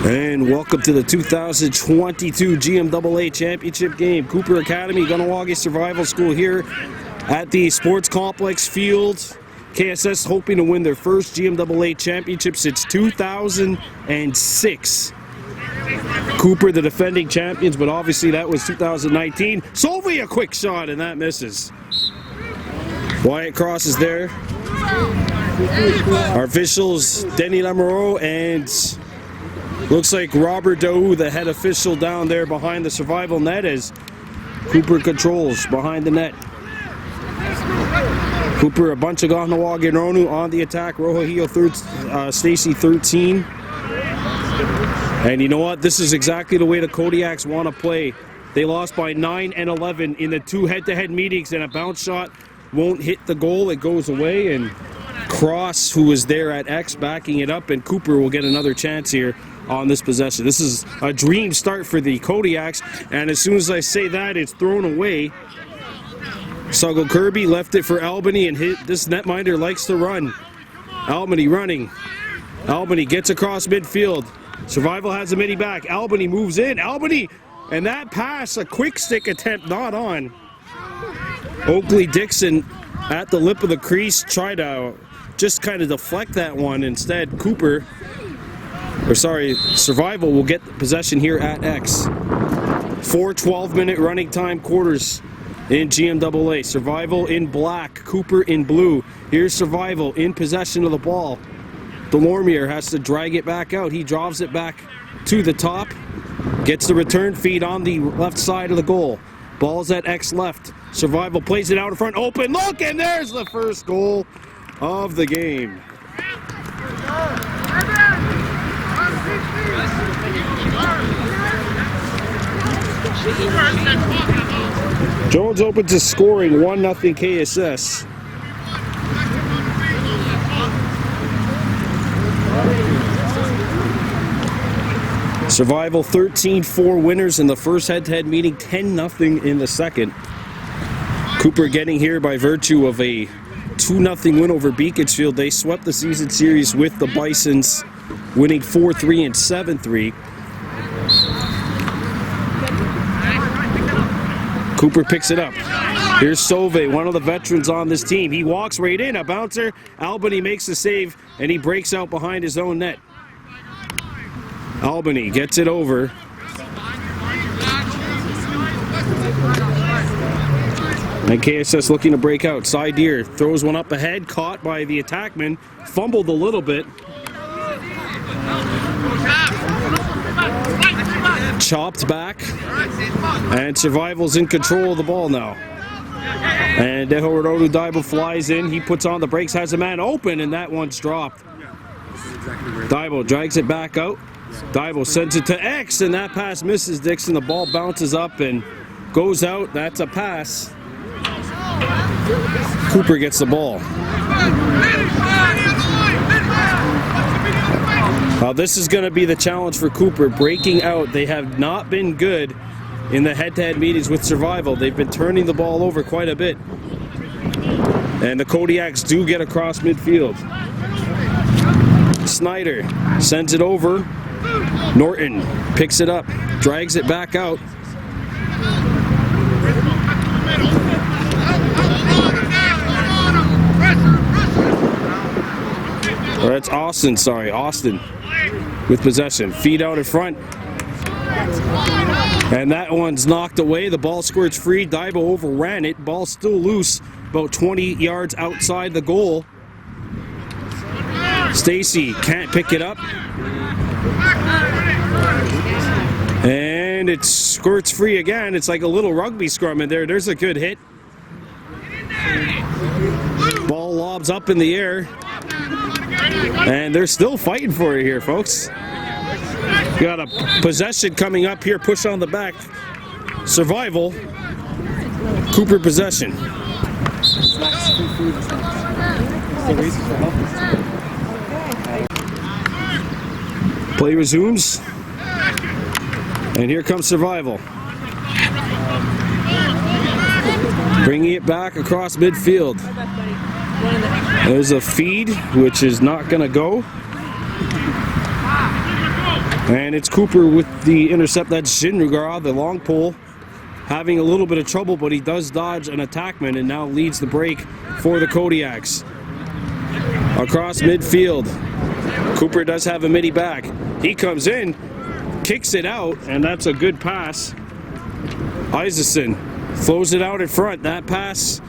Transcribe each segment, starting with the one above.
And welcome to the 2022 GMAA Championship game. Kuper Academy, Kahnawake Survival School here at the Sports Complex Field. KSS hoping to win their first GMAA championship since 2006. Kuper the defending champions, but obviously that was 2019. Solvey a quick shot and that misses. Wyatt Cross is there. Our officials, Denny Lamoureux and looks like Robert Daou, the head official down there behind the survival net as Kuper controls behind the net. Kuper, a bunch of Kahnawake Ronu on the attack. Rohahio, Stacy 13. And you know what? This is exactly the way the Kodiaks want to play. They lost by 9 and 11 in the two head-to-head meetings, and a bounce shot won't hit the goal. It goes away, and Cross, who is there at X, backing it up, and Kuper will get another chance here on this possession. This is a dream start for the Kodiaks, and as soon as I say that, it's thrown away. Suggle Kirby left it for Albany, and this netminder likes to run. Albany running. Albany gets across midfield. Survival has a mini back. Albany moves in. Albany, and that pass, a quick stick attempt, not on. Oakley Dixon at the lip of the crease, try to just kind of deflect that one. Instead, Survival will get possession here at X. 4 12-minute running time quarters in GMAA. Survival in black, Kuper in blue. Here's Survival in possession of the ball. Delormier has to drag it back out. He drives it back to the top. Gets the return feed on the left side of the goal. Ball's at X left. Survival plays it out in front. Open look, and there's the first goal of the game. Jones open to scoring 1-0 KSS. Survival 13-4 winners in the first head-to-head meeting, 10-0 in the second. Kuper getting here by virtue of a 2-0 win over Beaconsfield. They swept the season series with the Bisons, winning 4-3 and 7-3. Kuper picks it up. Here's Sove, one of the veterans on this team. He walks right in, a bouncer. Albany makes the save, and he breaks out behind his own net. Albany gets it over. And KSS looking to break out. Sideer throws one up ahead, caught by the attackman, fumbled a little bit. Chopped back, and Survival's in control of the ball now. And Dehorodolu Daibo flies in. He puts on the brakes, has a man open, and that one's dropped. Daibo drags it back out. Daibo sends it to X, and that pass misses Dixon. The ball bounces up and goes out. That's a pass. Kuper gets the ball. Now this is going to be the challenge for Kuper, breaking out. They have not been good in the head-to-head meetings with Survival. They've been turning the ball over quite a bit. And the Kodiaks do get across midfield. Snyder sends it over. Norton picks it up, drags it back out. Or that's Austin, Austin with possession. Feed out in front. And that one's knocked away. The ball squirts free. Daibo overran it. Ball still loose, about 20 yards outside the goal. Stacy can't pick it up. And it squirts free again. It's like a little rugby scrum in there. There's a good hit. Ball lobs up in the air. And they're still fighting for it here, folks. Got a possession coming up here. Push on the back. Survival. Kuper possession. Play resumes. And here comes Survival. Bringing it back across midfield. There's a feed, which is not going to go. And it's Kuper with the intercept. That's Jinrugar, the long pole, having a little bit of trouble, but he does dodge an attackman and now leads the break for the Kodiaks. Across midfield, Kuper does have a midi back. He comes in, kicks it out, and that's a good pass. Isaacson throws it out in front. That pass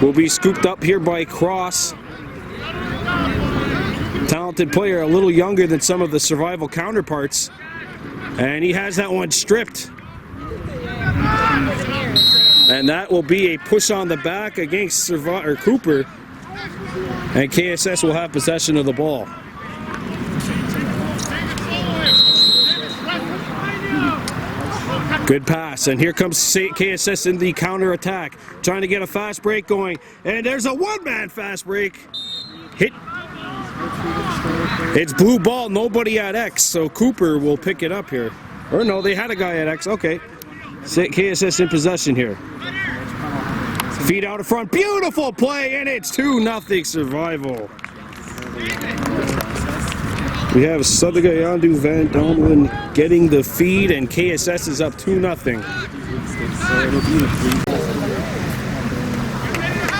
will be scooped up here by Cross. Talented player, a little younger than some of the Survival counterparts. And he has that one stripped. And that will be a push on the back against Kuper. And KSS will have possession of the ball. Good pass, and here comes KSS in the counter attack, trying to get a fast break going. And there's a one-man fast break. Hit. It's blue ball, nobody at X, so Kuper will pick it up here. Or no, they had a guy at X, okay. KSS in possession here. Feet out in front, beautiful play, and it's 2-0 Survival. We have Sadagayandu Van Donlin getting the feed, and KSS is up 2-0.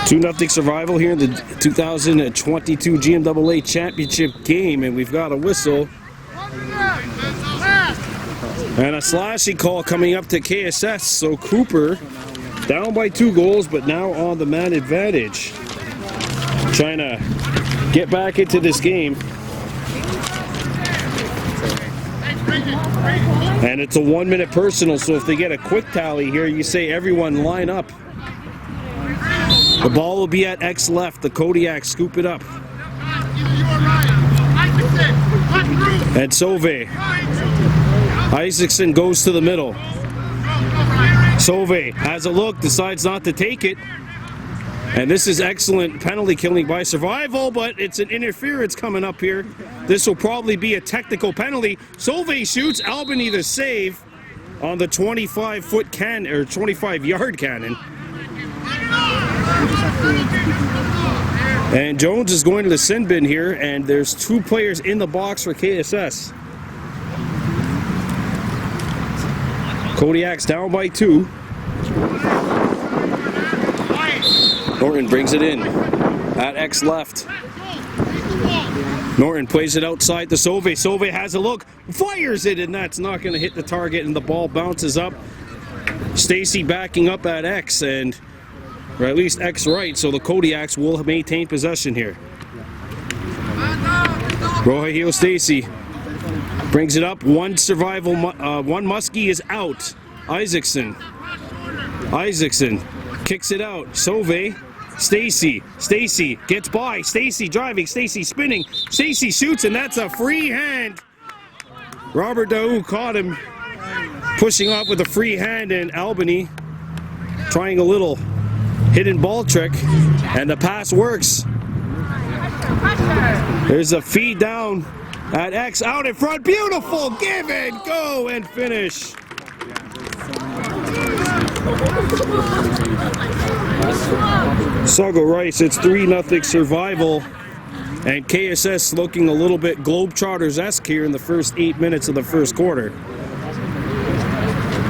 2-0 Survival here in the 2022 GMAA Championship game, and we've got a whistle. And a slashing call coming up to KSS, so Kuper down by 2 goals, but now on the man advantage. Trying to get back into this game. And it's a 1-minute personal, so if they get a quick tally here, you say everyone line up. The ball will be at X left. The Kodiaks scoop it up. And Sauve. Isaacson goes to the middle. Sauve has a look, decides not to take it. And this is excellent penalty killing by Survival, but it's an interference coming up here. This will probably be a technical penalty. Sauve shoots, Albany the save on the 25-foot cannon, or 25-yard cannon. And Jones is going to the sin bin here, and there's 2 players in the box for KSS. Kodiaks down by 2. Norton brings it in at X left. Norton plays it outside to Sauve. Sauve has a look, fires it, and that's not going to hit the target, and the ball bounces up. Stacy backing up at X, and or at least X right, so the Kodiaks will maintain possession here. Rohio Stacy brings it up. One Survival, one Muskie is out. Isaacson kicks it out. Sauve. Stacy gets by. Stacy driving. Stacy spinning. Stacy shoots, and that's a free hand. Robert Daou caught him pushing off with a free hand, and Albany trying a little hidden ball trick, and the pass works. There's a feed down at X, out in front. Beautiful give and go and finish. Sago Rice, it's 3-0 Survival, and KSS looking a little bit Globetrotters-esque here in the first 8 minutes of the first quarter.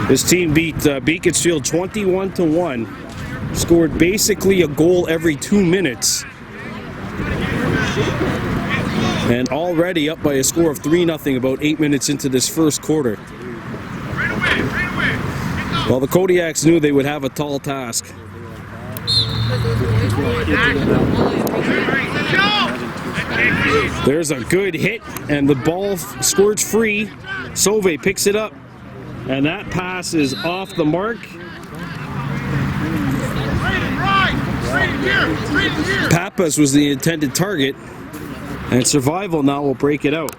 This team beat Beaconsfield 21-1, scored basically a goal every 2 minutes, and already up by a score of 3-0 about 8 minutes into this first quarter. Well, the Kodiaks knew they would have a tall task. There's a good hit, and the ball squirts free. Sauve picks it up, and that pass is off the mark. Pappas was the intended target, and Survival now will break it out.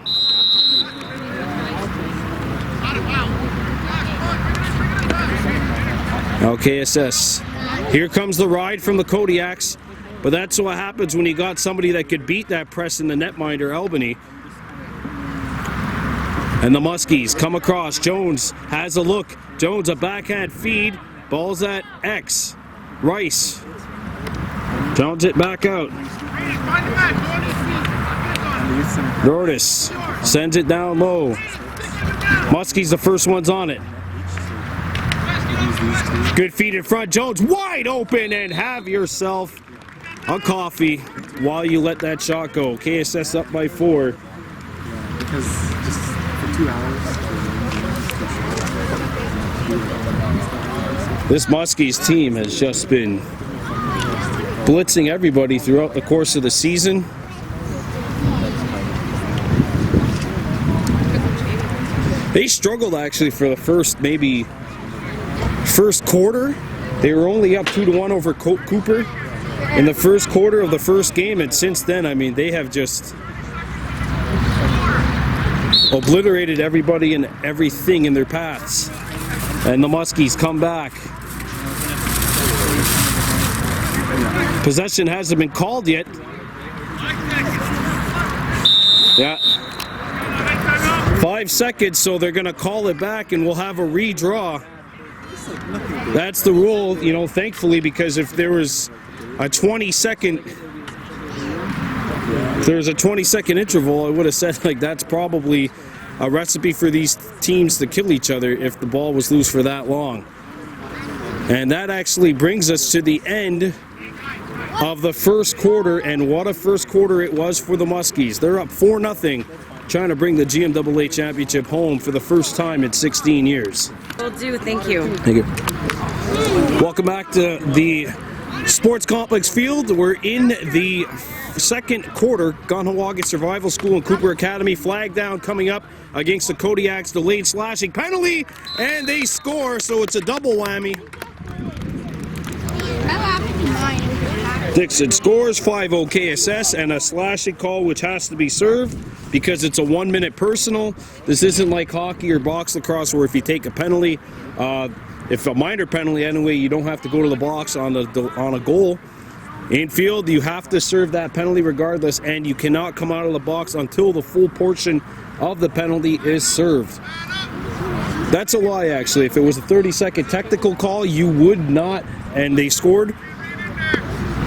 Now KSS. Here comes the ride from the Kodiaks, but that's what happens when you got somebody that could beat that press in the netminder, Albany. And the Muskies come across. Jones has a look. Jones, a backhand feed. Ball's at X. Rice. Jones it back out. Nordis sends it down low. Muskie's the first ones on it. Good feet in front. Jones wide open, and have yourself a coffee while you let that shot go. KSS up by 4. Because just for 2 hours. This Muskies team has just been blitzing everybody throughout the course of the season. They struggled actually for the first quarter. They were only up 2-1 over Kuper in the first quarter of the first game, and since then, I mean, they have just obliterated everybody and everything in their paths. And the Muskies come back. Possession hasn't been called yet. Yeah. 5 seconds, so they're going to call it back, and we'll have a redraw. That's the rule, you know, thankfully, because if there was a 20-second interval, I would have said, like, that's probably a recipe for these teams to kill each other if the ball was loose for that long. And that actually brings us to the end of the first quarter, and what a first quarter it was for the Muskies. They're up 4-0, trying to bring the GMAA championship home for the first time in 16 years. Will do, thank you. Thank you. Welcome back to the Sports Complex Field. We're in the second quarter. Kahnawake Survival School and Kuper Academy flag down coming up against the Kodiaks. Delayed slashing penalty, and they score, so it's a double whammy. Dixon scores 5-0 KSS, and a slashing call which has to be served because it's a 1-minute personal. This isn't like hockey or box lacrosse where if you take a penalty, if a minor penalty anyway, you don't have to go to the box on a goal. Infield, you have to serve that penalty regardless, and you cannot come out of the box until the full portion of the penalty is served. That's a lie, actually. If it was a 30-second technical call, you would not, and they scored,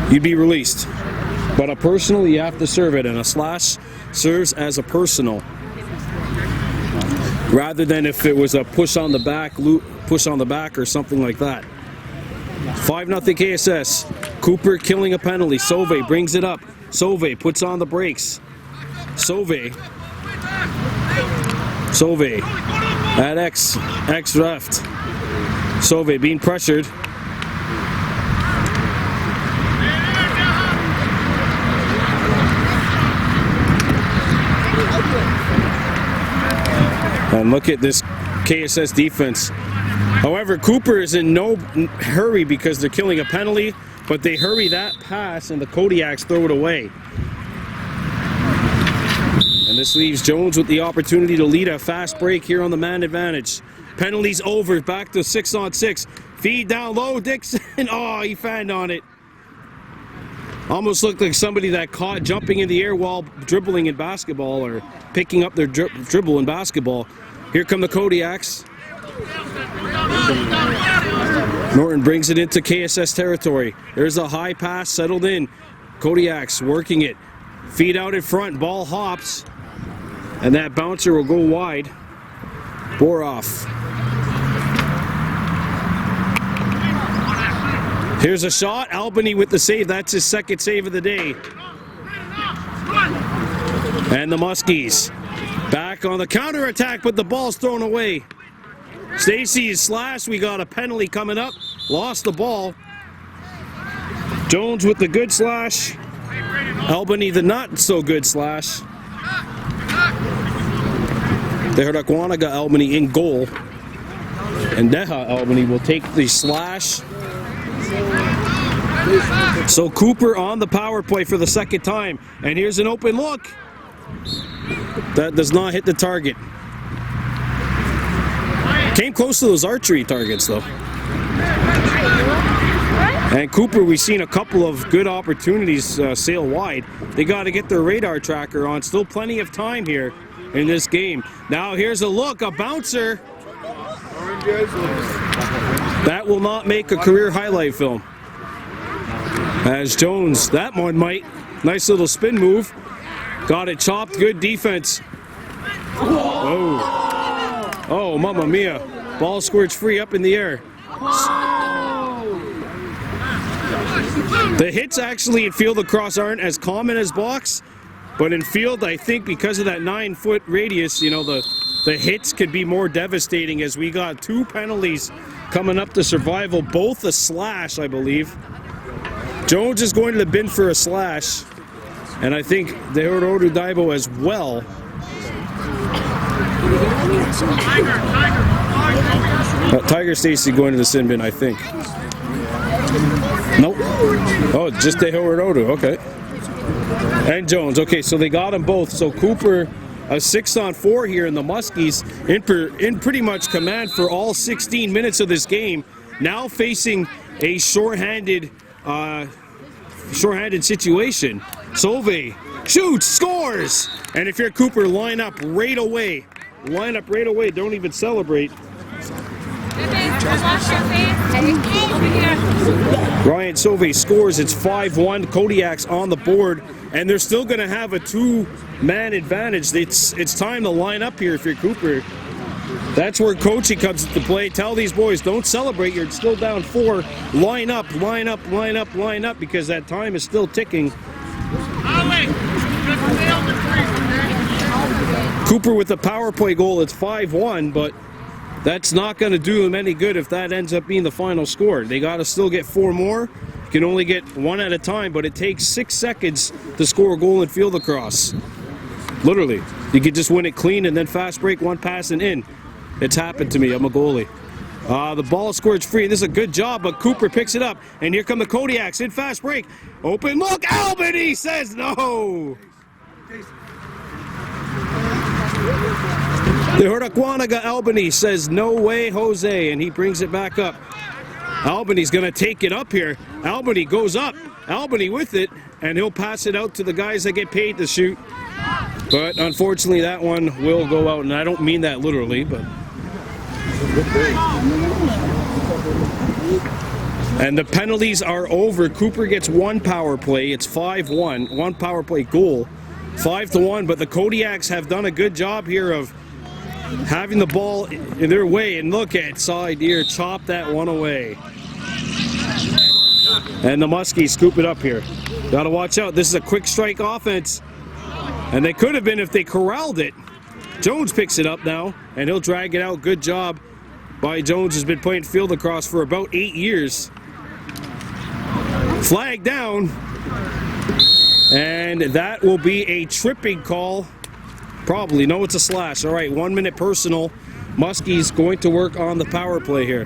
you'd be released. But a personal, you have to serve it, and a slash serves as a personal, rather than if it was a push on the back or something like that. 5-0 KSS. Kuper killing a penalty. Sauve brings it up. Sauve puts on the brakes. Sauve at X left. Sauve being pressured. And look at this KSS defense. However, Kuper is in no hurry because they're killing a penalty, but they hurry that pass and the Kodiaks throw it away. And this leaves Jones with the opportunity to lead a fast break here on the man advantage. Penalties over, back to 6-on-6. Feed down low, Dixon. Oh, he fanned on it. Almost looked like somebody that caught jumping in the air while dribbling in basketball or picking up their dribble in basketball. Here come the Kodiaks. Norton brings it into KSS territory. There's a high pass settled in. Kodiaks working it. Feed out in front, ball hops. And that bouncer will go wide. Boroff. Here's a shot. Albany with the save. That's his second save of the day. And the Muskies back on the counterattack, but the ball's thrown away. Stacy's slash. We got a penalty coming up. Lost the ball. Jones with the good slash. Albany the not so good slash. The Herdakwanega Albany in goal. And Deha Albany will take the slash. So Kuper on the power play for the second time. And here's an open look. That does not hit the target. Came close to those archery targets though. And Kuper, we've seen a couple of good opportunities sail wide. They got to get their radar tracker on. Still plenty of time here in this game. Now here's a look, a bouncer. That will not make a career highlight film. As Jones, that one might. Nice little spin move. Got it chopped. Good defense. Oh. Oh, mamma mia. Ball squirts free up in the air. The hits actually in field lacrosse aren't as common as box, but in field, I think because of that 9-foot radius, you know, the hits could be more devastating, as we got 2 penalties coming up to survival, both a slash, I believe. Jones is going to the bin for a slash, and I think the Orodu Daibo as well. Tiger Stacy going to the sin bin, I think. Nope. Oh, just the Orodu, okay. And Jones, okay, so they got them both. So Kuper, a 6-on-4 here in the Muskies, in pretty much command for all 16 minutes of this game. Now facing a shorthanded situation. Sauve shoots, scores! And if you're Kuper, line up right away. Line up right away, don't even celebrate. Ryan Sauve scores, it's 5-1. Kodiak's on the board, and they're still going to have a 2-man advantage. It's time to line up here if you're Kuper. That's where coaching comes into play. Tell these boys, don't celebrate, you're still down 4. Line up, line up, line up, line up, because that time is still ticking. Kuper with the power play goal, it's 5-1, but that's not going to do them any good if that ends up being the final score. They got to still get 4 more. You can only get 1 at a time, but it takes 6 seconds to score a goal in field lacrosse. Literally. You could just win it clean and then fast break, 1 pass and in. It's happened to me. I'm a goalie. The ball squirts free. This is a good job, but Kuper picks it up. And here come the Kodiaks in fast break. Open look. Albany says no. The Hurdakwanaga Albany says no way, Jose, and he brings it back up. Albany's going to take it up here. Albany goes up. Albany with it, and he'll pass it out to the guys that get paid to shoot. But unfortunately, that one will go out, and I don't mean that literally, but... And the penalties are over. Kuper gets 1 power play. It's 5-1, 1 power play goal. 5-1, but the Kodiaks have done a good job here of having the ball in their way, and look at side here, chop that one away. And the Muskies scoop it up here. Gotta watch out, this is a quick strike offense, and they could have been if they corralled it. Jones picks it up now, and he'll drag it out. Good job by Jones, has been playing field lacrosse for about 8 years. Flag down, and that will be a tripping call. Probably. No, it's a slash. All right, 1 minute personal. Muskies going to work on the power play here.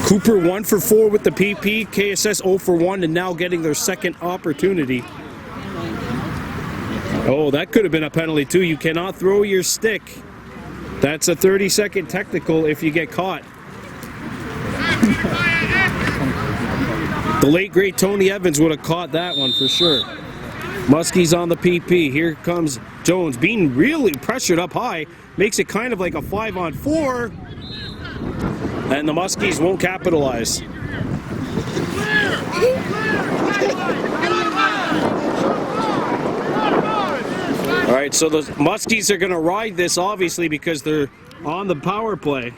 Kuper 1 for 4 with the PP. KSS 0 for 1 and now getting their second opportunity. Oh, that could have been a penalty too. You cannot throw your stick. That's a 30-second technical if you get caught. The late, great Tony Evans would have caught that one for sure. Muskies on the PP. Here comes Jones being really pressured up high. Makes it kind of like a 5-on-4. And the Muskies won't capitalize. All right, so the Muskies are going to ride this, obviously, because they're on the power play.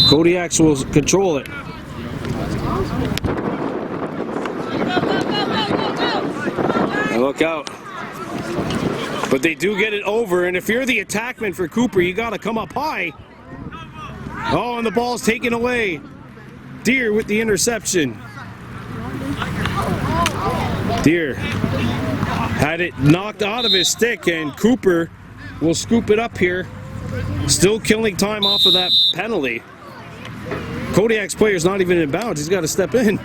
Kodiaks will control it. Look out. But they do get it over, and if you're the attackman for Kuper, you got to come up high. Oh, and the ball's taken away. Deer with the interception. Deer had it knocked out of his stick, and Kuper will scoop it up here. Still killing time off of that penalty. Kodiak's player's not even in bounds. He's got to step in.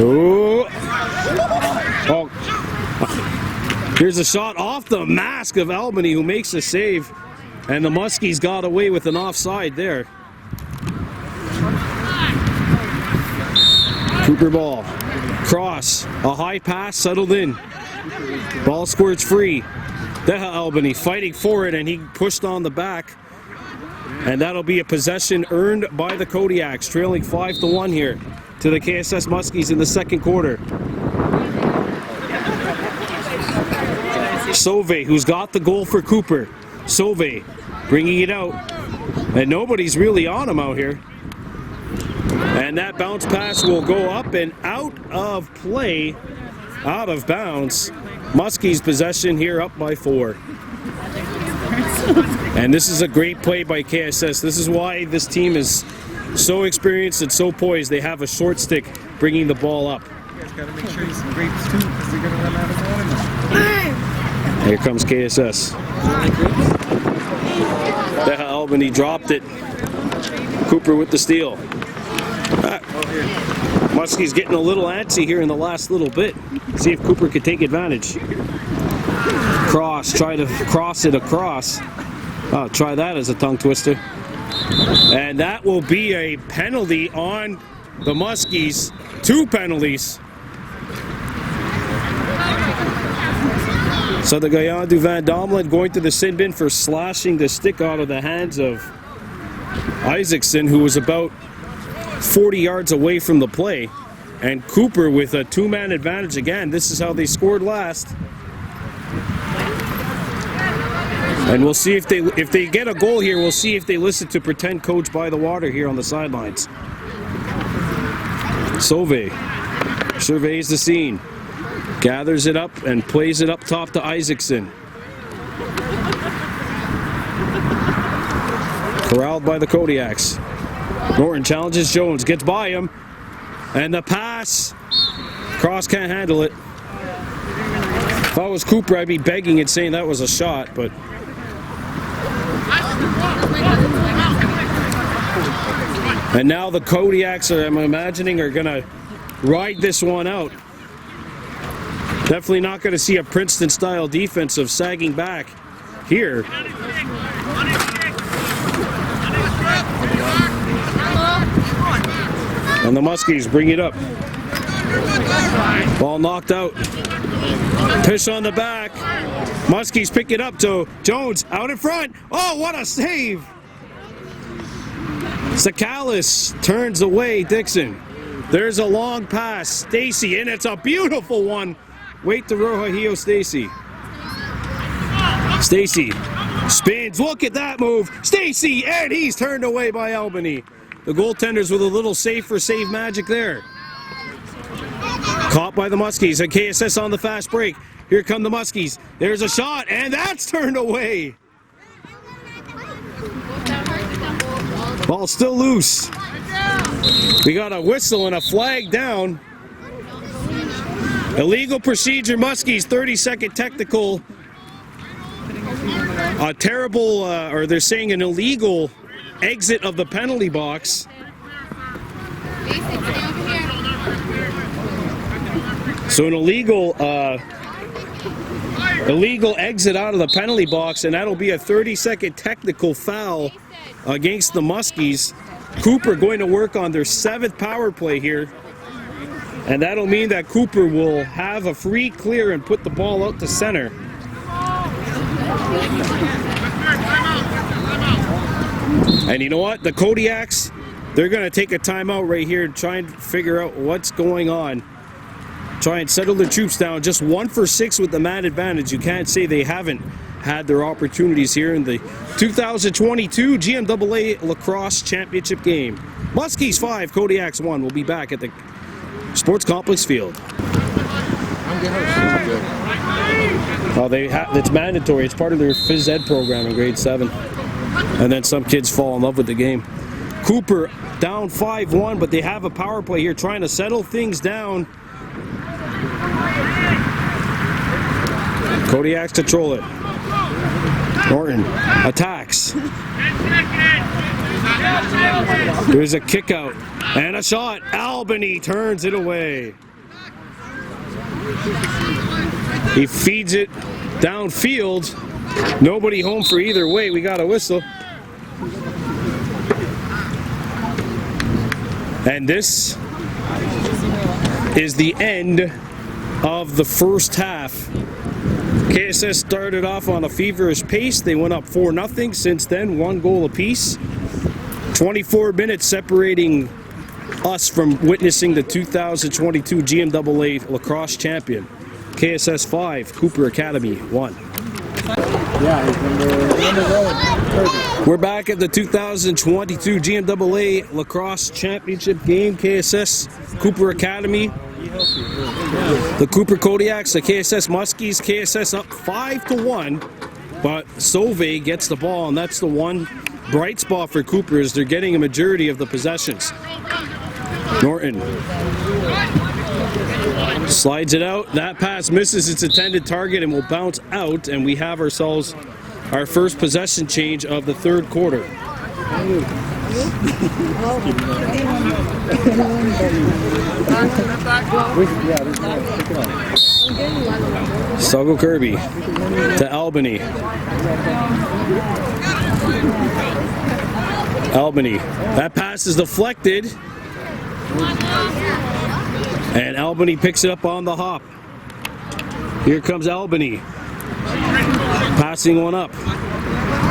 Oh. Oh. Here's a shot off the mask of Albany, who makes a save. And the Muskies got away with an offside there. Kuper ball. Cross. A high pass settled in. Ball squirts free. Deha Albany fighting for it, and he pushed on the back. And that'll be a possession earned by the Kodiaks, trailing 5-1 here to the KSS Muskies in the second quarter. Sauve, who's got the goal for Kuper. Sauve bringing it out. And nobody's really on him out here. And that bounce pass will go up and out of play, out of bounds. Muskies possession here, up by 4. And this is a great play by KSS. This is why this team is so experienced and so poised. They have a short stick bringing the ball up. You guys got to make sure you some grapes too, because they're going to run out of water. Here comes KSS. Albany dropped it. Kuper with the steal. Muskie's getting a little antsy here in the last little bit. See if Kuper could take advantage. Cross, try to cross it across. Oh, try that as a tongue twister. And that will be a penalty on the Muskies. 2 penalties. So the Gaillard du Van Domelen going to the sin bin for slashing the stick out of the hands of Isaacson, who was about 40 yards away from the play. And Kuper with a 2-man advantage again. This is how they scored last. And we'll see if they get a goal here, we'll see if they listen to pretend coach by the water here on the sidelines. Sauve surveys the scene. Gathers it up and plays it up top to Isaacson. Corralled by the Kodiaks. Norton challenges Jones, gets by him. And the pass. Cross can't handle it. If I was Kuper, I'd be begging and saying that was a shot, but... And now the Kodiaks, I'm imagining, are going to ride this one out. Definitely not going to see a Princeton-style defense of sagging back here. And the Muskies bring it up. Ball knocked out. Pish on the back. Muskies pick it up to Jones out in front. Oh, what a save! Sakalis turns away Dixon. There's a long pass. Stacy, and it's a beautiful one. Wait to Rojajillo Stacy. Stacy spins. Look at that move. Stacy, and he's turned away by Albany. The goaltenders with a little save for save magic there. Caught by the Muskies. And KSS on the fast break. Here come the Muskies. There's a shot, and that's turned away. Ball still loose. We got a whistle and a flag down. Illegal procedure, Muskies, 30-second technical. A terrible, or they're saying an illegal exit of the penalty box. So an illegal exit out of the penalty box, and that'll be a 30-second technical foul against the Muskies. Kuper going to work on their 7th power play here. And that'll mean that Kuper will have a free clear and put the ball out to center. And you know what? The Kodiaks, they're going to take a timeout right here and try and figure out what's going on. Try and settle the troops down. Just 1 for 6 with the man advantage. You can't say they haven't had their opportunities here in the 2022 GMAA Lacrosse Championship game. Muskies 5, Kodiaks 1. We'll be back at the Sports Complex Field. Oh, it's mandatory. It's part of their phys ed program in grade 7. And then some kids fall in love with the game. Kuper down 5-1, but they have a power play here trying to settle things down. Kodiaks control it. Norton attacks. There's a kick out and a shot. Albany turns it away. He feeds it downfield. Nobody home for either way. We got a whistle. And this is the end of the first half. KSS started off on a feverish pace. They went up 4-0. Since then, 1 goal apiece. 24 minutes separating us from witnessing the 2022 GMAA Lacrosse champion. KSS 5, Kuper Academy 1. Yeah, he's in the road. We're back at the 2022 GMAA Lacrosse Championship game. KSS, Kuper Academy. The Kuper Kodiaks, the KSS Muskies. KSS up 5-1, but Sauve gets the ball, and that's the one bright spot for Kuper is they're getting a majority of the possessions. Norton slides it out. That pass misses its intended target and will bounce out, and we have ourselves our first possession change of the third quarter. Stuggle Kirby to Albany. Albany. That pass is deflected. And Albany picks it up on the hop. Here comes Albany. Passing one up.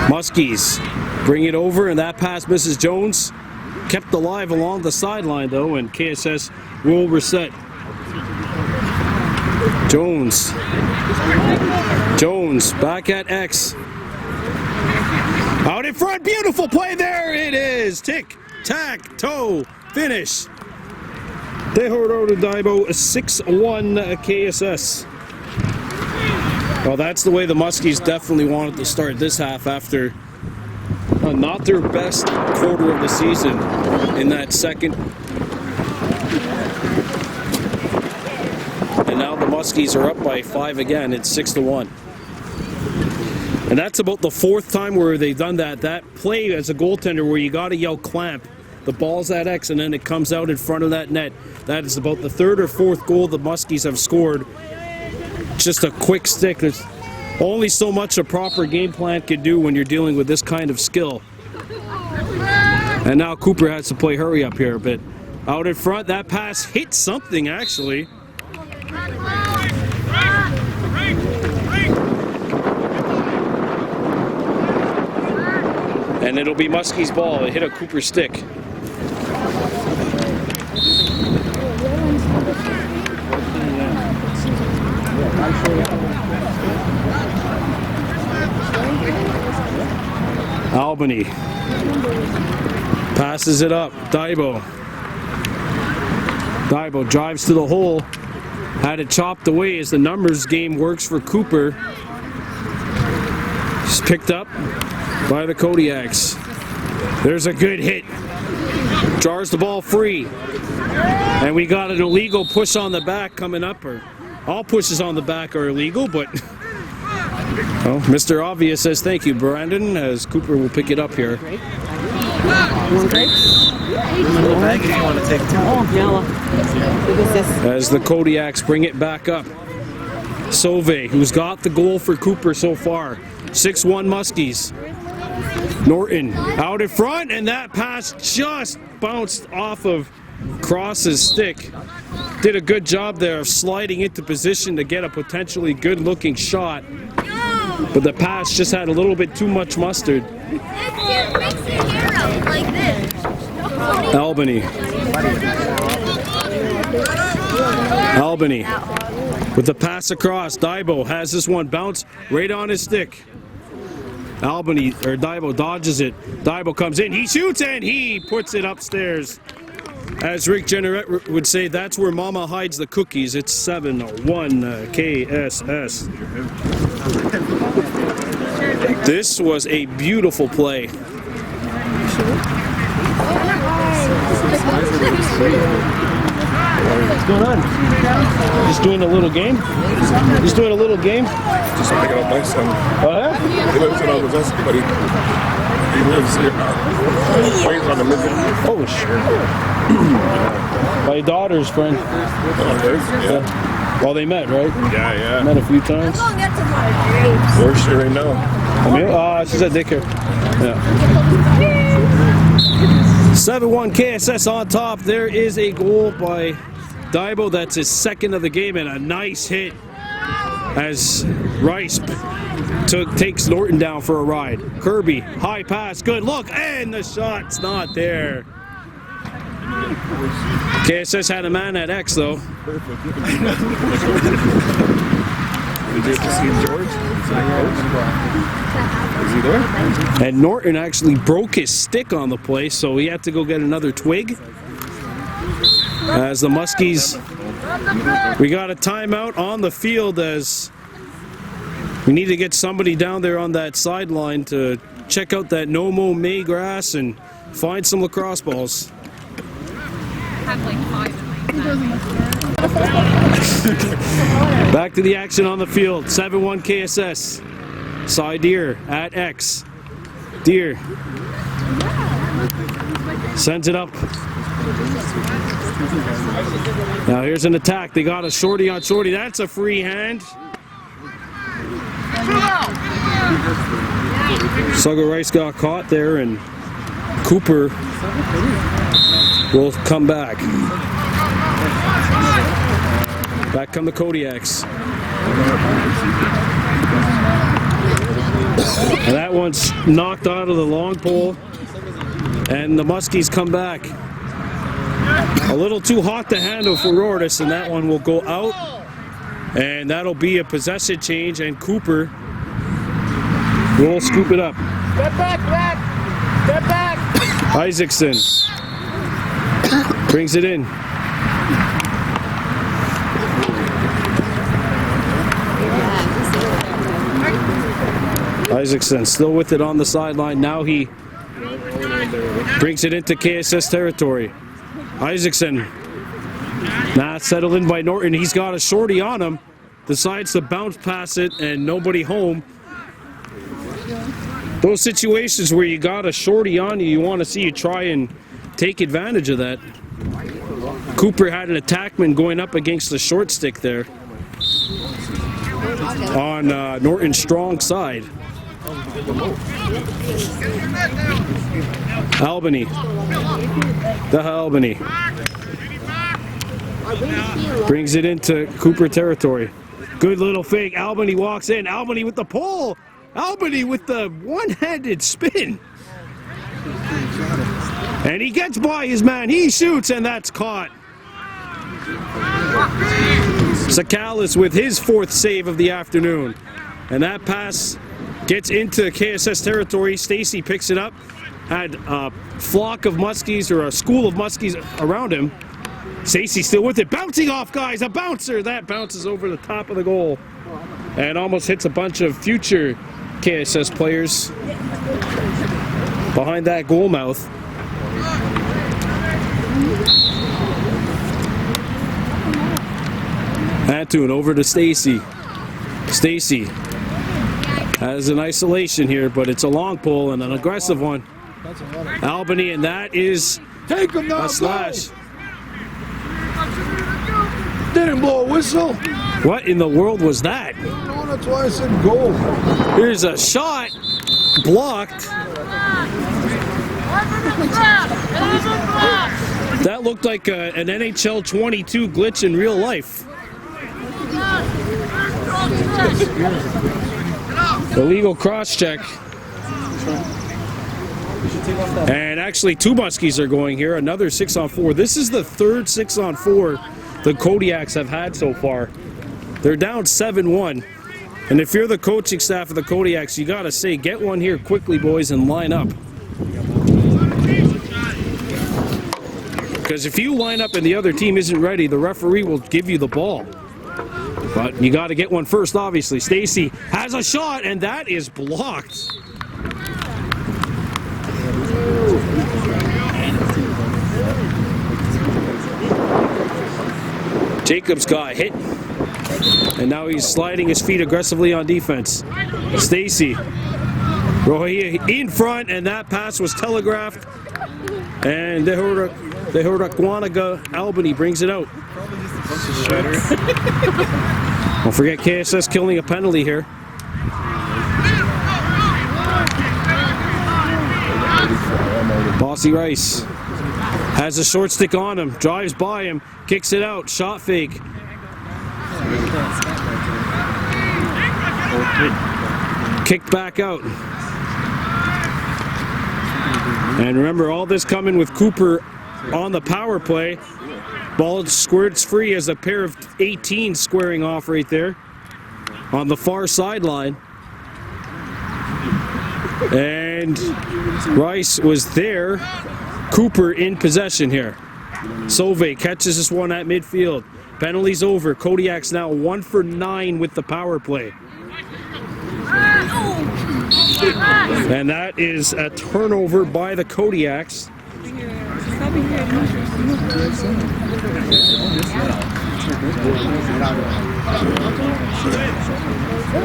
Muskies bring it over, and that pass misses Jones. Kept alive along the sideline, though, and KSS will reset. Jones. Jones back at X. Out in front, beautiful play, there it is. Tick, tack, toe, finish. Tehoro to Daibo, 6-1 KSS. Well, that's the way the Muskies definitely wanted to start this half after not their best quarter of the season in that second. And now the Muskies are up by 5 again. It's 6-1. And that's about the 4th time where they've done that. That play as a goaltender where you got to yell clamp. The ball's at X and then it comes out in front of that net. That is about the 3rd or 4th goal the Muskies have scored. Just a quick stick. There's only so much a proper game plan can do when you're dealing with this kind of skill. And now Kuper has to play hurry up here, but out in front, that pass hit something actually. And it'll be Muskie's ball. It hit a Kuper stick. Albany passes it up. Daibo drives to the hole. Had it chopped away as the numbers game works for Kuper. It's picked up by the Kodiaks. There's a good hit. Jars the ball free. And we got an illegal push on the back coming up. Or all pushes on the back are illegal, but well, Mr. Obvious says thank you, Brandon, as Kuper will pick it up here. As the Kodiaks bring it back up. Sauve, who's got the goal for Kuper so far. 6-1 Muskies. Norton out in front, and that pass just bounced off of Cross's stick. Did a good job there of sliding into position to get a potentially good-looking shot. But the pass just had a little bit too much mustard. Albany. Albany with the pass across. Daibo has this one bounce right on his stick. Daibo dodges it. Daibo comes in, he shoots, and he puts it upstairs. As Rick Jenneret would say, that's where Mama hides the cookies. It's 7-1 KSS. This was a beautiful play. What's going on? Just doing a little game? Just doing a little game? Just picking up my son. Uh-huh. He lives in Albuquerque, but he lives here. Wayne's on the mission. Oh, sure. My daughter's friend. Yeah. Well, they met, right? Yeah. Met a few times. Where's she right now? She's at daycare. Yeah. 7-1 KSS on top. There is a goal by Daibo. That's his second of the game, and a nice hit as Rice takes Norton down for a ride. Kirby, high pass, good look, and the shot's not there. KSS had a man at X though. We get to see George. Is he there? And Norton actually broke his stick on the play, so he had to go get another twig. As the Muskies, we got a timeout on the field as we need to get somebody down there on that sideline to check out that no-mow May grass and find some lacrosse balls. Back to the action on the field. 7-1 KSS. Cy Deer at X. Deer sends it up. Now here's an attack. They got a shorty on shorty. That's a free hand. Sluggo Rice got caught there, and Kuper will come back. Back come the Kodiaks. And that one's knocked out of the long pole, and the Muskies come back. A little too hot to handle for Rortis, and that one will go out, and that'll be a possession change, and Kuper will scoop it up. Step back, Matt! Step back! Isaacson brings it in. Isaacson still with it on the sideline. Now he brings it into KSS territory. Isaacson, settled in by Norton. He's got a shorty on him. Decides to bounce past it and nobody home. Those situations where you got a shorty on you, you want to see you try and take advantage of that. Kuper had an attackman going up against the short stick there on Norton's strong side. Albany. The Albany brings it into Kuper territory. Good little fake. Albany walks in. Albany with the pull. Albany with the one-handed spin. And he gets by his man. He shoots, and that's caught. Sakalis with his fourth save of the afternoon. And that pass gets into KSS territory. Stacy picks it up. Had a flock of Muskies, or a school of Muskies around him. Stacy still with it. Bouncing off, guys. A bouncer. That bounces over the top of the goal. And almost hits a bunch of future KSS players behind that goal mouth. Antune over to Stacy. Stacy has an isolation here, but it's a long pull and an aggressive one. Albany, and that is a slash. Didn't blow a whistle. What in the world was that? No, that's why I said goal. Here's a shot blocked. That looked like an NHL 22 glitch in real life. Illegal cross check. And actually 2 Muskies are going here. Another 6-on-4. This is the third 6-on-4 the Kodiaks have had so far. They're down 7-1. And if you're the coaching staff of the Kodiaks, you got to say, get one here quickly, boys, and line up. Because if you line up and the other team isn't ready, the referee will give you the ball. But you got to get one first, obviously. Stacy has a shot, and that is blocked. Jacobs got hit, and now he's sliding his feet aggressively on defense. Stacy, Rohia in front, and that pass was telegraphed. And Dehorakwanaga Albany brings it out. Don't forget KSS killing a penalty here. Bossy Rice has a short stick on him, drives by him, kicks it out, shot fake. Kicked back out. And remember, all this coming with Kuper on the power play. Ball squirts free as a pair of 18s squaring off right there on the far sideline. And Rice was there. Kuper in possession here. Sauve catches this one at midfield. Penalties over. Kodiak's now 1 for 9 with the power play. And that is a turnover by the Kodiaks.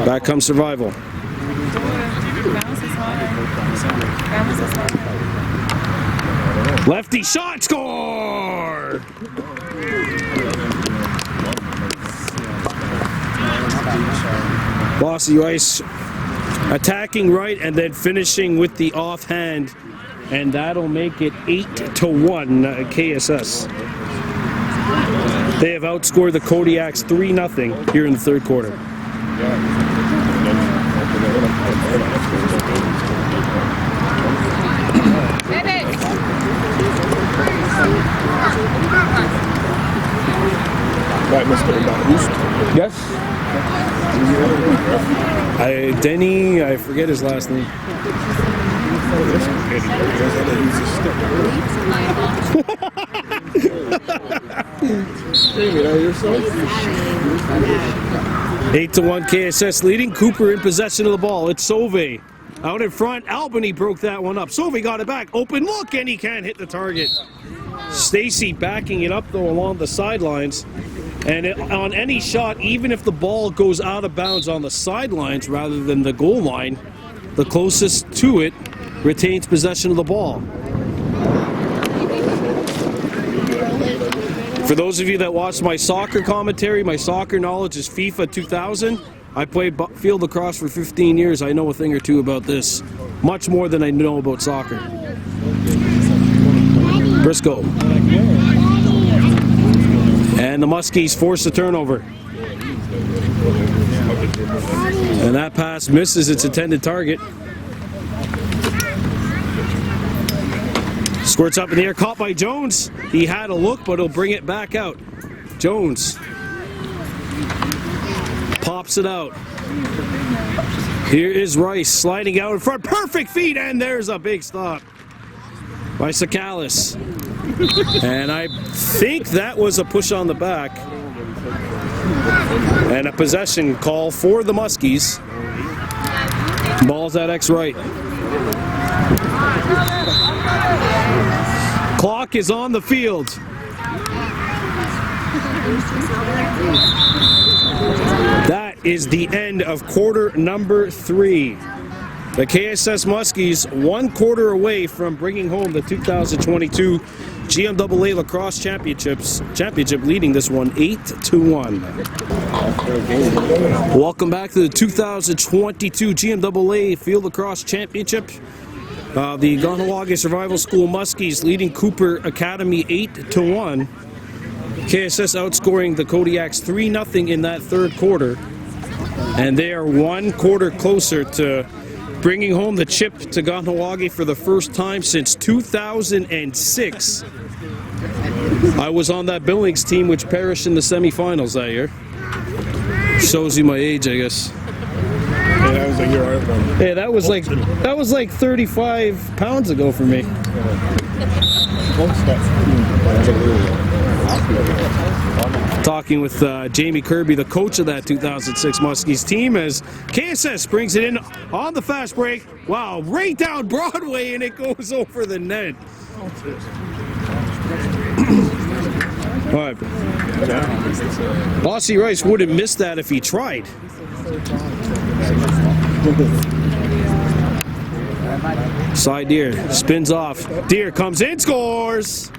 Back comes Survival. Lefty shot, score! Bossy Rice attacking right and then finishing with the offhand, and that'll make it 8-1 KSS. They have outscored the Kodiaks 3-0 here in the third quarter. Yes. Denny, I forget his last name. Eight to 1 KSS leading. Kuper in possession of the ball. It's Sauve. Out in front, Albany broke that one up. Sauve got it back. Open look, and he can't hit the target. Stacy backing it up, though, along the sidelines. And on any shot, even if the ball goes out of bounds on the sidelines rather than the goal line, the closest to it retains possession of the ball. For those of you that watch my soccer commentary, my soccer knowledge is FIFA 2000. I played field lacrosse for 15 years. I know a thing or two about this. Much more than I know about soccer. Briscoe. And the Muskies force a turnover. And that pass misses its intended target. Squirts up in the air, caught by Jones. He had a look, but he'll bring it back out. Jones pops it out. Here is Rice sliding out in front. Perfect feed, and there's a big stop by Sakalis. And I think that was a push on the back. And a possession call for the Muskies. Ball's at X right. Clock is on the field. That is the end of quarter number 3. The KSS Muskies 1 quarter away from bringing home the 2022 GMAA Lacrosse Championship, leading this one 8-1. Welcome back to the 2022 GMAA Field Lacrosse Championship. The Kahnawake Survival School Muskies leading Kuper Academy 8-1. KSS outscoring the Kodiaks 3-0 in that third quarter. And they are 1 quarter closer to bringing home the chip to Kahnawake for the first time since 2006. I was on that Billings team which perished in the semifinals that year. Shows you my age, I guess. Yeah, that was a year I won. Yeah, that was like 35 pounds ago for me. Talking with Jamie Kirby, the coach of that 2006 Muskies team, as KSS brings it in on the fast break. Wow, right down Broadway, and it goes over the net. All right. Bossy Rice wouldn't miss that if he tried. Side Deer spins off. Deer comes in, scores!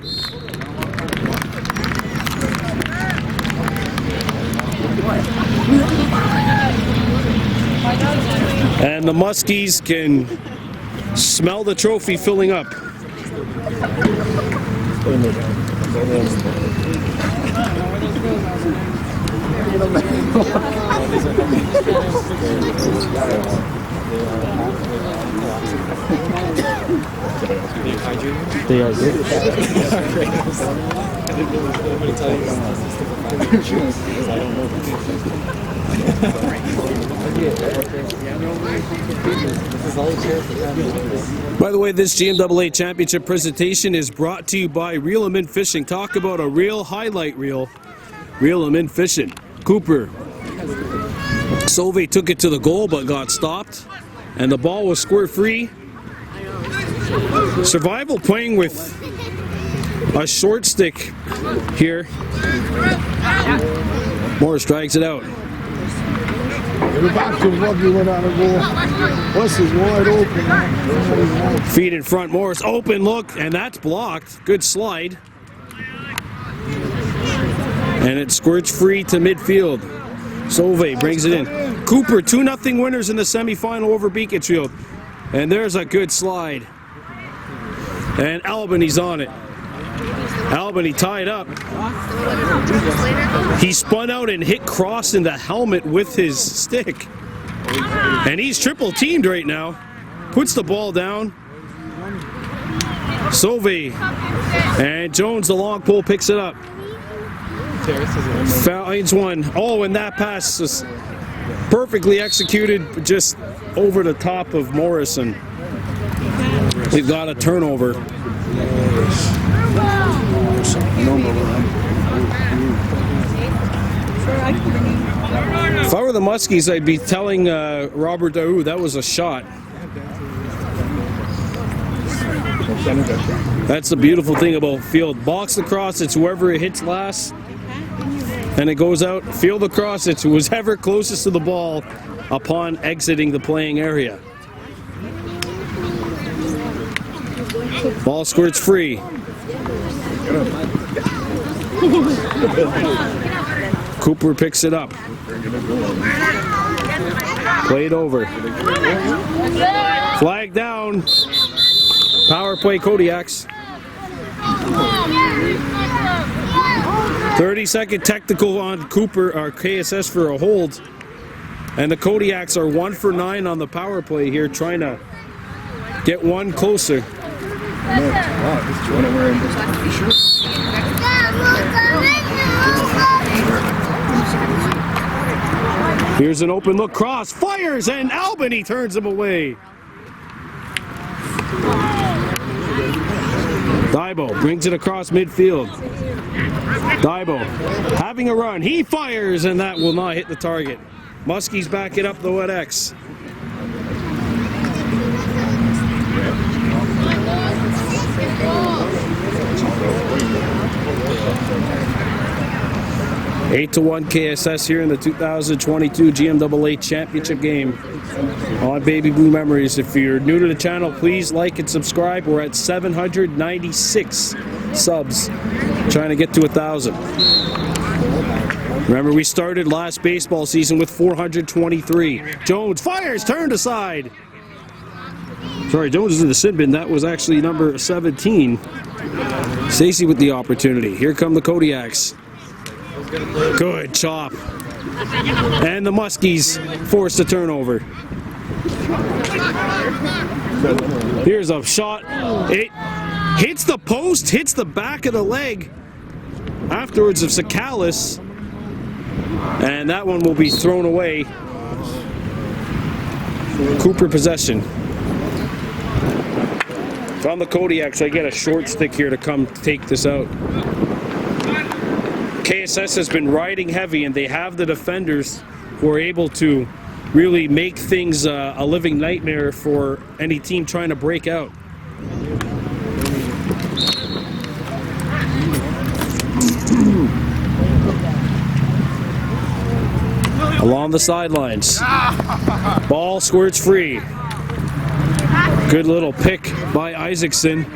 And the Muskies can smell the trophy filling up. They are good. By the way, this GMAA Championship presentation is brought to you by Reel 'em In Fishing. Talk about a real highlight reel. Reel 'em In Fishing. Kuper. Solveig took it to the goal but got stopped. And the ball was squirt free. Survival playing with a short stick here. Morris drags it out. Get it back to him. Lucky went out of goal. Wes is wide open. Feet in front. Morris open look, and that's blocked. Good slide. And it squirts free to midfield. Solveig brings it in. Kuper, 2-0 winners in the semifinal over Beaconsfield. And there's a good slide. And Albany's on it. Albany tied up. He spun out and hit Cross in the helmet with his stick. And he's triple teamed right now. Puts the ball down. Solveig. And Jones, the long pole, picks it up. Finds one. Oh, and that pass was perfectly executed, just over the top of Morrison. We've got a turnover. If I were the Muskies, I'd be telling Robert Daou that was a shot. That's the beautiful thing about field. Box lacrosse, it's whoever it hits last. And it goes out. Field lacrosse, it's whoever closest to the ball upon exiting the playing area. Ball squirts free. Kuper picks it up. Played over. Flag down. Power play Kodiaks. 30-second technical on Kuper or KSS for a hold. And the Kodiaks are 1 for 9 on the power play here, trying to get one closer. Here's an open look. Cross fires and Albany turns him away. Daibo brings it across midfield. Daibo having a run. He fires and that will not hit the target. Muskies back it up the wet X. Eight to 1 KSS here in the 2022 GMAA Championship game on Baby Blue Memories. If you're new to the channel, please like and subscribe. We're at 796 subs, trying to get to 1,000. Remember, we started last baseball season with 423. Jones fires, turned aside. Sorry, Jones is in the sin bin. That was actually number 17. Stacy with the opportunity. Here come the Kodiaks. Good chop. And the Muskies forced a turnover. Here's a shot. It hits the post, hits the back of the leg afterwards of Sakalis. And that one will be thrown away. Kuper possession. Found the Kodiaks. I get a short stick here to come take this out. KSS has been riding heavy, and they have the defenders who are able to really make things a living nightmare for any team trying to break out. Along the sidelines. Ball squirts free. Good little pick by Isaacson.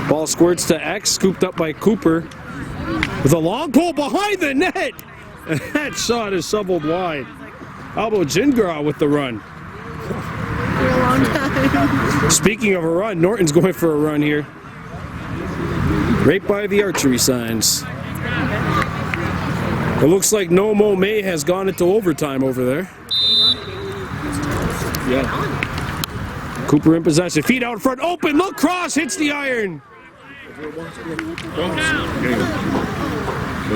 Ball squirts to X, scooped up by Kuper. With a long pull behind the net. And that shot is shoveled wide. How about Jingra with the run? Speaking of a run, Norton's going for a run here. Right by the archery signs. It looks like No Mo May has gone into overtime over there. Kuper in possession. Feet out front. Open. Look. Cross. Hits the iron.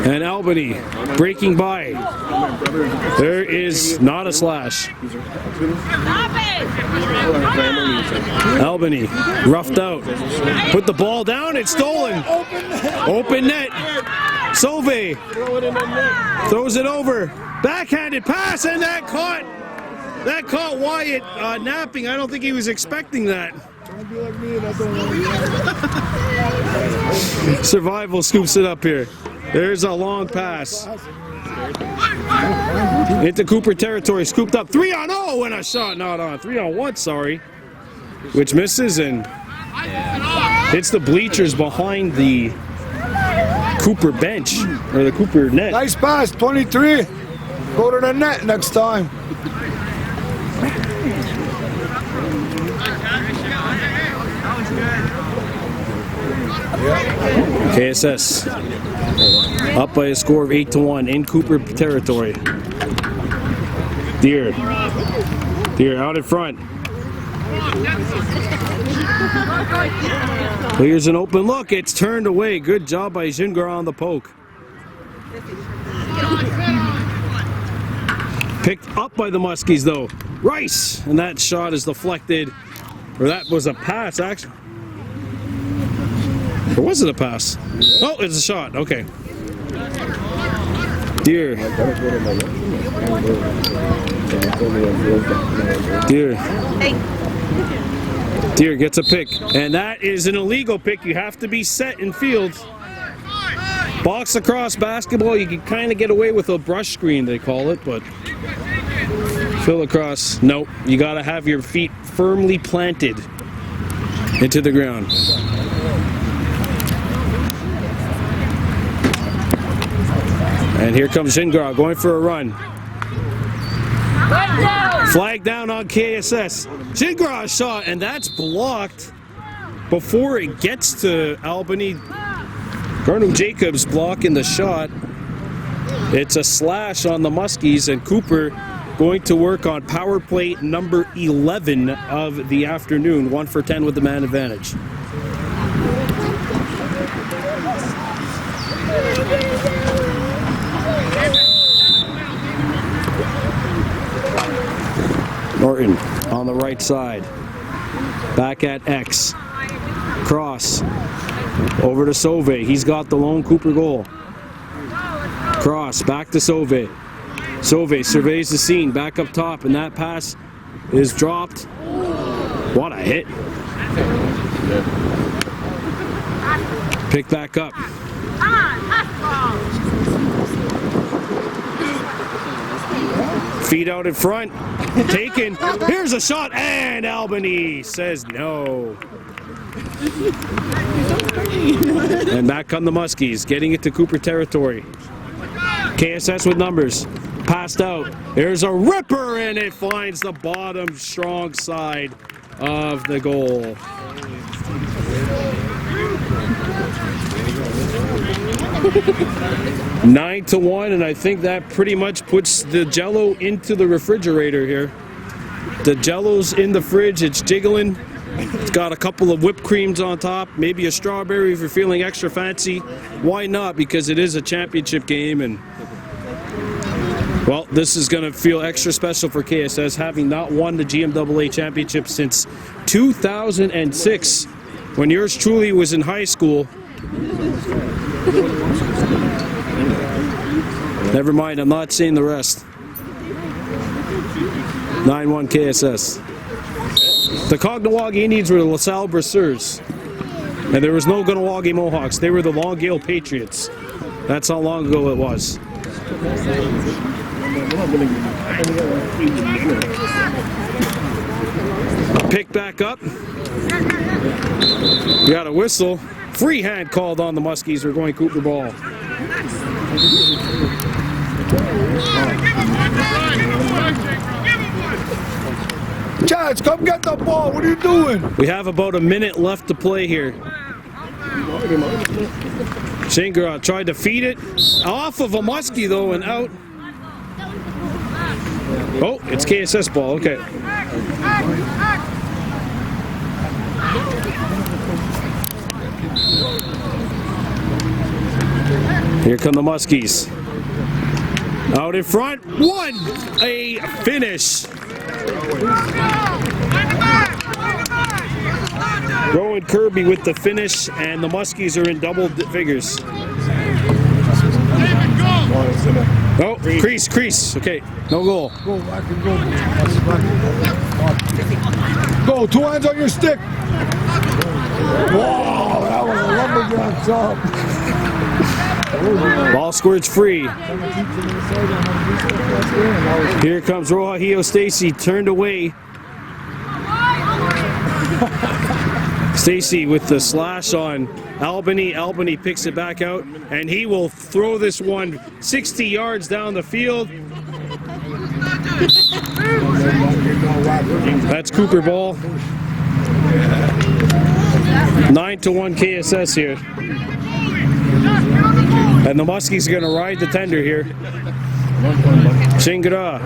And Albany breaking by. There is not a slash. Albany roughed out. Put the ball down. It's stolen. Open net. Sauve throws it over. Backhanded pass, and that caught Wyatt napping. I don't think he was expecting that. Survival scoops it up here. There's a long pass. Into Kuper territory, scooped up. 3-on-0 and a shot not on. 3-on-1, sorry. Which misses and hits the bleachers behind the Kuper bench, or the Kuper net. Nice pass, 23. Go to the net next time. KSS up by a score of 8-1 in Kuper territory. Deer out in front. Here's an open look. It's turned away. Good job by Jingar on the poke. Picked up by the Muskies though. Rice, and that shot is deflected. Or that was a pass actually. Or was it a pass? Oh, it's a shot. Okay. Deer gets a pick, and that is an illegal pick. You have to be set in field. Box across basketball, you can kind of get away with a brush screen, they call it, but fill across, nope. You got to have your feet firmly planted into the ground. And here comes Jingar going for a run. Flag down on KSS. Jingar shot, and that's blocked before it gets to Albany. Garnu Jacobs blocking the shot. It's a slash on the Muskies, and Kuper going to work on power play number 11 of the afternoon. 1 for 10 with the man advantage. Norton on the right side. Back at X. Cross. Over to Sauve. He's got the lone Kuper goal. Cross. Back to Sauve. Sauve surveys the scene. Back up top. And that pass is dropped. What a hit. Pick back up. Feet out in front. Taken. Here's a shot, and Albany says no. And back come the Muskies, getting it to Kuper territory. KSS with numbers. Passed out. There's a ripper, and it finds the bottom strong side of the goal. Nine to 1, and I think that pretty much puts the Jello into the refrigerator here. The Jello's in the fridge, it's jiggling. It's got a couple of whipped creams on top, maybe a strawberry if you're feeling extra fancy. Why not? Because it is a championship game, and well, this is going to feel extra special for KSS, having not won the GMAA championship since 2006, when yours truly was in high school. Never mind, I'm not saying the rest. 9-1 KSS. The Kahnawake Indians were the LaSalle Brasseurs. And there was no Kahnawake Mohawks. They were the Longueuil Patriots. That's how long ago it was. Pick back up. We got a whistle. Free hand called on the Muskies. We're going Kuper ball. Chaz, come get the ball. What are you doing? We have about a minute left to play here. Shingara tried to feed it off of a muskie though and out. Oh, it's KSS ball. Okay. Here come the Muskies. Out in front, one, a finish. Rowan Kirby with the finish, and the Muskies are in double figures. Oh, crease. Okay, no goal. Go back and go. Go, 2 hands on your stick. Wow, that was a lumberjack job. Ball squirts free. Here comes Rohahio Stacy, turned away. Stacy with the slash on Albany. Albany picks it back out, and he will throw this one 60 yards down the field. That's Kuper ball. 9-1 KSS here. And the Muskies are going to ride the tender here. Shingara.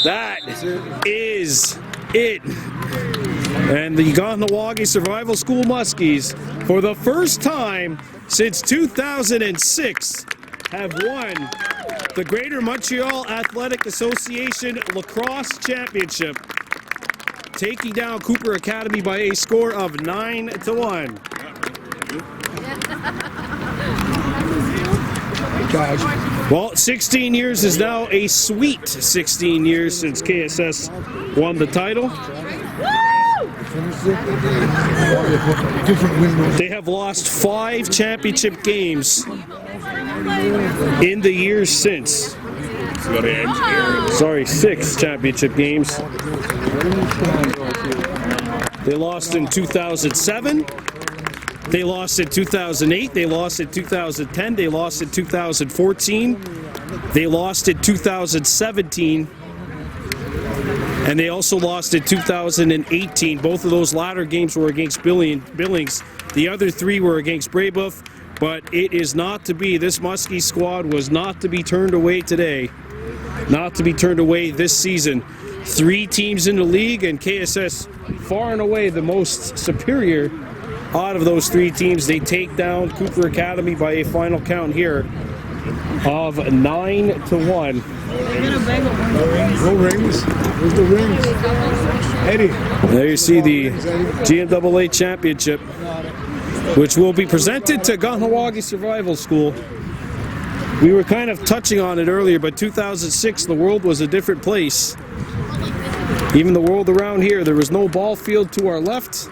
That is it. And the Kahnawake Survival School Muskies, for the first time since 2006, have won the Greater Montreal Athletic Association Lacrosse Championship, taking down Kuper Academy by a score of 9-1. Well, 16 years is now a sweet 16 years since KSS won the title. They have lost 5 championship games in the years since. Sorry, 6 championship games. They lost in 2007. They lost in 2008. They lost in 2010. They lost in 2014. They lost in 2017. And they also lost in 2018. Both of those latter games were against Billings. The other 3 were against Brebeuf. But it is not to be. This Muskie squad was not to be turned away today. Not to be turned away this season. 3 teams in the league, and KSS far and away the most superior out of those 3 teams. They take down Kuper Academy by a final count here of 9-1. No rings. Where's the rings? Eddie. There you see the GMAA championship, which will be presented to Kahnawake Survival School. We were kind of touching on it earlier, but 2006, the world was a different place. Even the world around here, there was no ball field to our left.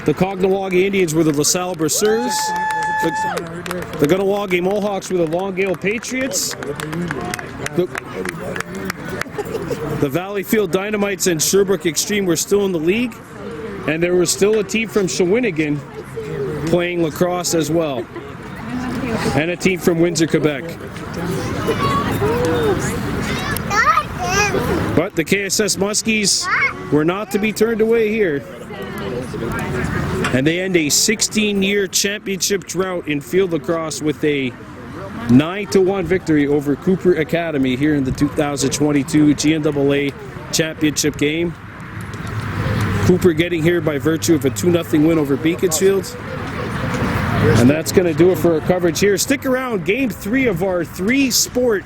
The Kahnawake Indians were the LaSalle Brasseurs. The Kahnawake Mohawks were the Longueuil Patriots. The Valleyfield Dynamites and Sherbrooke Extreme were still in the league. And there was still a team from Shawinigan playing lacrosse as well. And a team from Windsor, Quebec. But the KSS Muskies were not to be turned away here. And they end a 16-year championship drought in field lacrosse with a 9-1 victory over Kuper Academy here in the 2022 GMAA championship game. Kuper getting here by virtue of a 2-0 win over Beaconsfield. And that's going to do it for our coverage here. Stick around. Game 3 of our 3-sport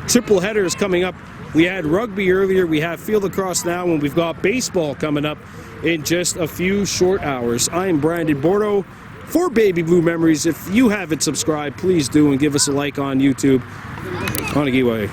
triple headers coming up. We had rugby earlier, we have field lacrosse now, and we've got baseball coming up in just a few short hours. I am Brandon Bordeaux for Baby Blue Memories. If you haven't subscribed, please do, and give us a like on YouTube. On a giveaway.